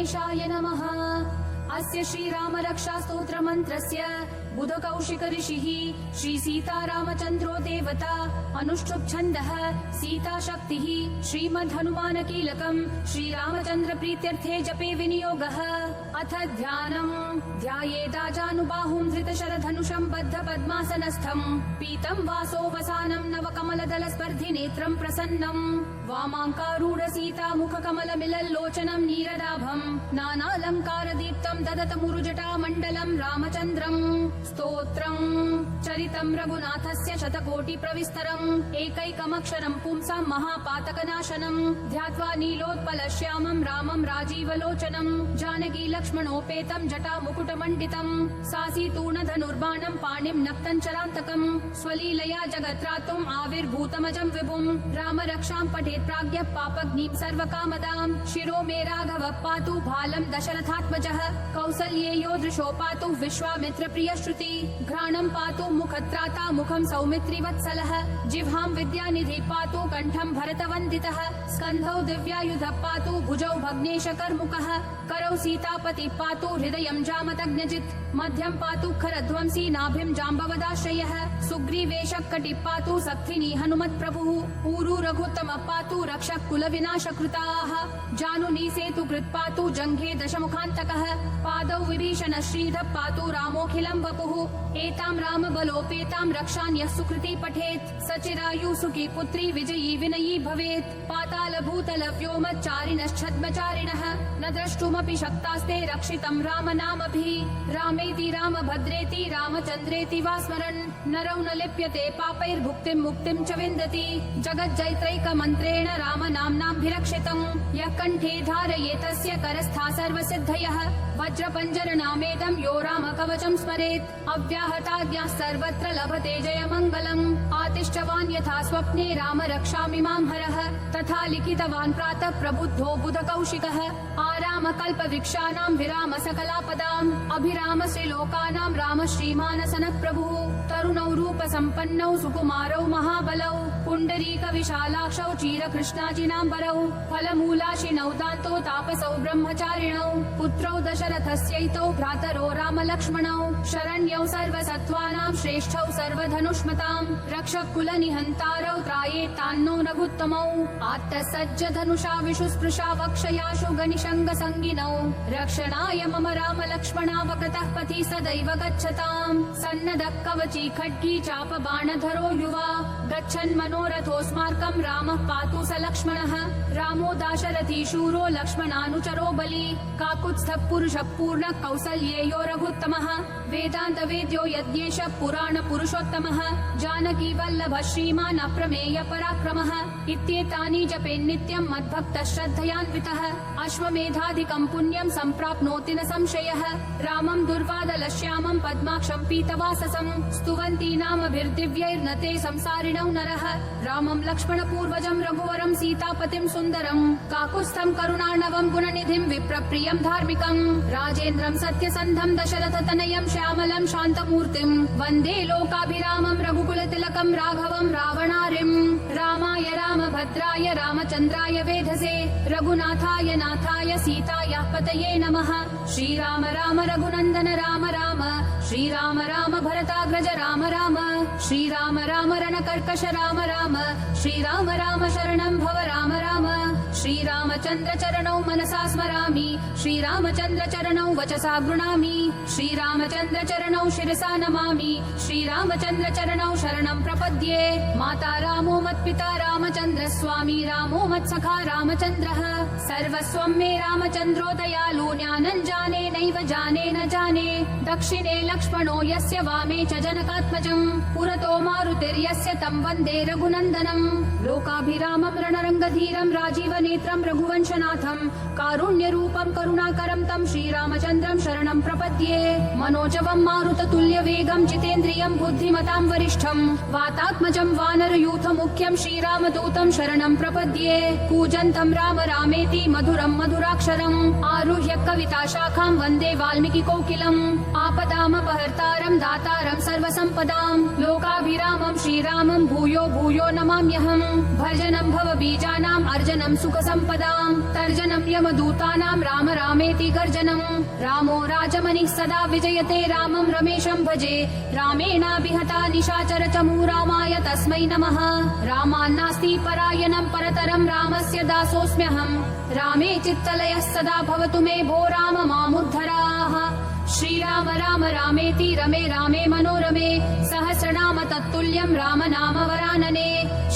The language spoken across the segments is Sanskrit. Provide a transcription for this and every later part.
गणेशाय नमः। अस्य श्रीरामरक्षास्तोत्रमन्त्रस्य बुधकौशिक ऋषिः श्रीसीतारामचन्द्रो देवता अनुष्ठुप् छन्दः सीताशक्तिः श्रीमद्हनुमानकीलकम् श्रीरामचन्द्रप्रीत्यर्थे जपे विनियोगः। अथ ध्यानम् ध्यायेदाजानुबाहुं धृतशरधनुषम् बद्धपद्मासनस्थम् पीतम् वासोवसानम् नवकमलदलस्पर्धिनेत्रम् प्रसन्नम् वामाङ्कारूढसीतामुखकमलमिलल्लोचनम् नीरदाभम् नानालङ्कारदीप्तम् ददतमुरुजटामण्डलम् रामचन्द्रम्। स्तोत्रम् चरितम् रघुनाथस्य शतकोटिप्रविस्तरम् एकैकमक्षरम् पुंसाम् महापातकनाशनम् ध्यात्वा नीलोत्पलश्यामम् रामम् राजीवलोचनम् जानकी लक्ष्मणोपेतम् जटामुकुटमण्डितम् सासीतूणधनुर्बाणम् पाणिम् नक्तञ्चलान्तकम् स्वलीलया जगत्रातुम् आविर्भूतमजम् विभुम् राम रक्षाम् पठेत् प्राज्ञः पापग्निम् सर्वकामदाम् शिरो मे राघवः पातु भालम् दशरथात्मजः कौसल्येयो दृशो पातु विश्वामित्रप्रियः श्रुति घ्राणम् पातु मुखत्राता मुखम् सौमित्रिवत्सलः जिह्वाम् विद्यानिधि पातु कण्ठम् भरतवन्दितः स्कन्धौ दिव्यायुधः पातु भुजौ भग्नेशकर्मुकः करौ सीतापति पातु हृदयम् जामदग्नजित् मध्यम् पातु खरध्वंसी नाभिम् जाम्बवदाश्रयः सुग्रीवेशः कटिः पातु सक्थिनी हनुमत्प्रभुः ऊरू रघुत्तमः पातु रक्षः कुलविनाशकृताः जानुनी सेतुकृत् पातु जङ्घे दशमुखान्तकः पादौ विभीषणः श्रीधः पातु रामोऽखिलम् वपुः एताम् रामबलोपेताम् रक्षान्यः सुकृती पठेत् सचिरायु सुखी पुत्री विजयी विनयी भवेत् पातालभूतलव्योमच्चारिणश्छद्मचारिणः न द्रष्टुमपि शक्तास्ते रक्षितम् रामनामभिः रामेति रामभद्रेति रामचन्द्रेति वा स्मरन् नरौ न लिप्यते पापैर्भुक्तिम् मुक्तिम् च विन्दति जगज्जैत्रैकमन्त्रेण रामनाम्नाभिरक्षितम् यः कण्ठे धारये तस्य करस्था सर्वसिद्धयः वज्रपञ्जरनामेदम् यो रामकवचम् स्मरेत् अव्याहताज्ञाः सर्वत्र लभते जयमङ्गलम् आतिष्ठवान् यथा स्वप्ने राम रक्षामिमाम् हरः तथा लिखितवान् प्रातः प्रबुद्धो बुधकौशिकः आराम कल्पवृक्षाणाम् विराम सकलापदाम् अभिराम श्रीलोकानाम् राम श्रीमानसनः प्रभुः तरुणौ रूपसम्पन्नौ सुकुमारौ महाबलौ पुण्डरीक विशालाक्षौ चीरकृष्णाजिनाम्बरौ फलमूलाशिनौ दान्तो तापसौ ब्रह्मचारिणौ पुत्रौ दशरथस्यैतौ भ्रातरो रामलक्ष्मणौ शरण्यौ सर्वसत्त्वानां श्रेष्ठौ सर्वधनुष्मताम् रक्षः कुलनिहन्तारौ त्रायेतान्नो रघुत्तमौ आत्तसज्ज धनुषा विशुस्पृशा वक्षयाशु गनिशङ्गसङ्गिनौ रक्षणाय मम राम लक्ष्मणावकृतः पथि सदैव गच्छताम् सन्नदः कवची खड्गी चाप बाणधरो युवा गच्छन् मनोरथोऽस्माकम् रामः पातु स लक्ष्मणः रामो दाशरथी शूरो लक्ष्मणानुचरो बली काकुत्स्थः पुरुषः पूर्णः कौसल्येयो रघुत्तमः वेदान्त वेद्यो यज्ञेशः पुराण पुरुषोत्तमः जानकी वल्लभः श्रीमान् अप्रमेय पराक्रमः इत्येतानि जपेन्नित्यम् मद्भक्तः श्रद्धयान्वितः अश्वमेधाधिकम् पुण्यम् सम्प्राप्नोति न संशयः रामम् दुर्वादलश्यामम् पद्माक्षम् पीतवाससम् स्तुवन्ति नामभिर्दिव्यैर्न ते संसारिणौ नरः रामम् लक्ष्मणपूर्वजम् रघुवरम् सीतापतिम् सुन्दरम् काकुत्स्थम् करुणार्णवम् गुणनिधिम् विप्रप्रियम् धार्मिकम् राजेन्द्रम् सत्यसन्धम् दशरथतनयम् श्यामलम् शान्तमूर्तिम् वन्दे लोकाभिरामम् रघुकुलतिलकम् राघवम् रावणारिम् रामाय रामभद्राय रामचन्द्राय वेधसे रघुनाथाय नाथाय सीतायाः पतये नमः श्रीराम राम रघुनन्दन राम राम श्रीराम राम भरताग्रज राम राम श्रीराम राम रणकर्कश राम राम श्रीराम राम शरणम् भव राम राम श्रीरामचन्द्र चरणौ मनसा स्मरामि श्रीरामचन्द्र चरणौ वचसा गृह्णामि श्रीरामचन्द्र चरणौ शिरसा नमामि श्रीरामचन्द्र चरणौ शरणम् प्रपद्ये माता रामो मत्पिता रामचन्द्र स्वामी रामो मत्सखा रामचन्द्रः सर्वस्वं मे रामचन्द्रो दयालु ज्ञानं जाने नैव जाने न जाने दक्षिणे लक्ष्मणो यस्य वामे च जनकात्मजम् पुरतो मारुतिर्यस्य तं वन्दे रघुनन्दनम् लोकाभिरामम् रणरङ्गधीरम् राजीवनेत्रम् रघुवंशनाथम् कारुण्यरूपम् करुणाकरम् तं श्रीरामचन्द्रम् शरणम् प्रपद्ये मनोजवम् मारुततुल्यवेगम् जितेन्द्रियम् बुद्धिमताम् वरिष्ठम् वातात्मजम् वानरयूथमुख्यम् श्रीरामदूतम् शरणम् प्रपद्ये कूजन्तम् राम रामेति मधुरम् मधुराक्षरम् आरुह्य कविताशाखाम् वन्दे वाल्मीकिकोकिलम् आपदामपहर्तारम् दातारम् सर्वसम्पदाम् लोकाभिरामम् श्रीरामम् भूयो भूयो नमाम्यहम् भजनम् भवबीजानाम् अर्जनम् सुख सर्वसम्पदाम् तर्जनं यमदूतानां राम रामेति गर्जनम् रामो राजमनिः सदा विजयते रामं रमेशं भजे रामेणाभिहता निशाचर चमू रामाय तस्मै नमः रामान्नास्ति परायणं परतरं रामस्य दासोऽस्म्यहम् रामे चित्तलयः सदा भवतु मे भो राम मामुद्धराः श्रीराम राम रामेति रमे रामे मनोरमे सहस्रनाम तत्तुल्यं राम नाम वरानने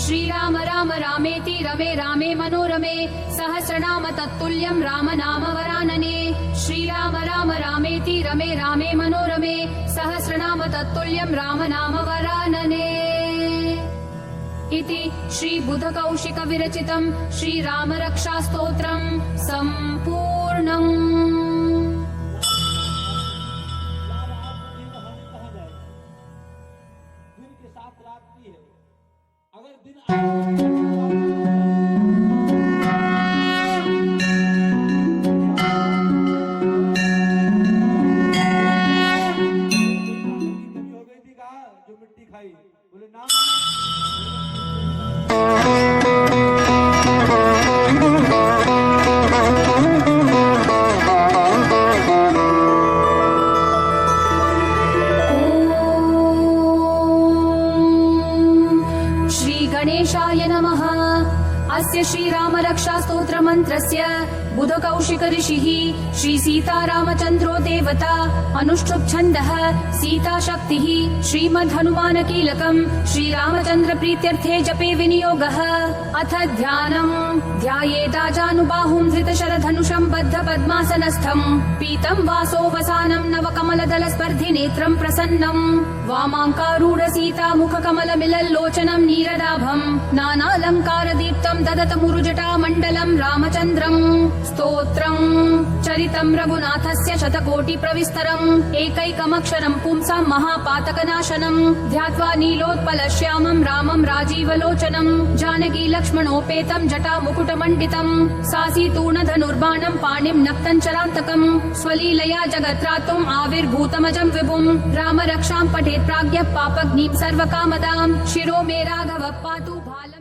श्रीराम राम रामेति रमे रामे मनोरमे सहस्रनाम तत्तुल्यं राम नाम वरानने श्रीराम राम रामेति रमे रामे मनोरमे सहस्रनाम तत्तुल्यं राम नाम वरानने इति श्रीबुधकौशिक विरचितं श्रीरामरक्षास्तोत्रं सम्पूर्णम्। जो मिट्टी खाई बोले नाम श्री गणेशाय नमः। अस्य श्रीरामरक्षास्तोत्र मंत्रस्य बुधकौशिक ऋषिः श्री सीतारामचन्द्रो देवता अनुष्ठुप् छन्दः सीता शक्तिः श्रीमद्हनुमान कीलकम् श्रीरामचन्द्र प्रीत्यर्थे जपे विनियोगः। अथ ध्यानम् ध्यायेदाजानुबाहुं धृतशरधनुषं बद्ध पद्मासनस्थम् पीतं वासोवसानं नवकमलदल स्पर्धि नेत्रं प्रसन्नम् वामाङ्कारूढ सीता मुखकमलमिलल्लोचनं नीरदाभम् नानालङ्कार दीप्तं ददतमुरुजटा मण्डलं रामचन्द्रम् स्तोत्रम् चरितं रघुनाथस्य शतकोटि प्रविस्तरम् एकैकमक्षरं पुंसां महापातकनाशनम् ध्यात्वा नीलोत्पलश्यामं रामं राजीवलोचनं जानकी लक्ष्मणोपेतं जटा मुकुटमण्डितम् सासीतूर्णधनुर्बाणं पाणिं नक्तञ्चरान्तकम् स्वलीलया जगत्रातुम् आविर्भूतमजं विभुम् राम रक्षां पठेत् प्राज्ञः पापग्निं सर्वकामदाम् शिरो मे राघवः पातु भाल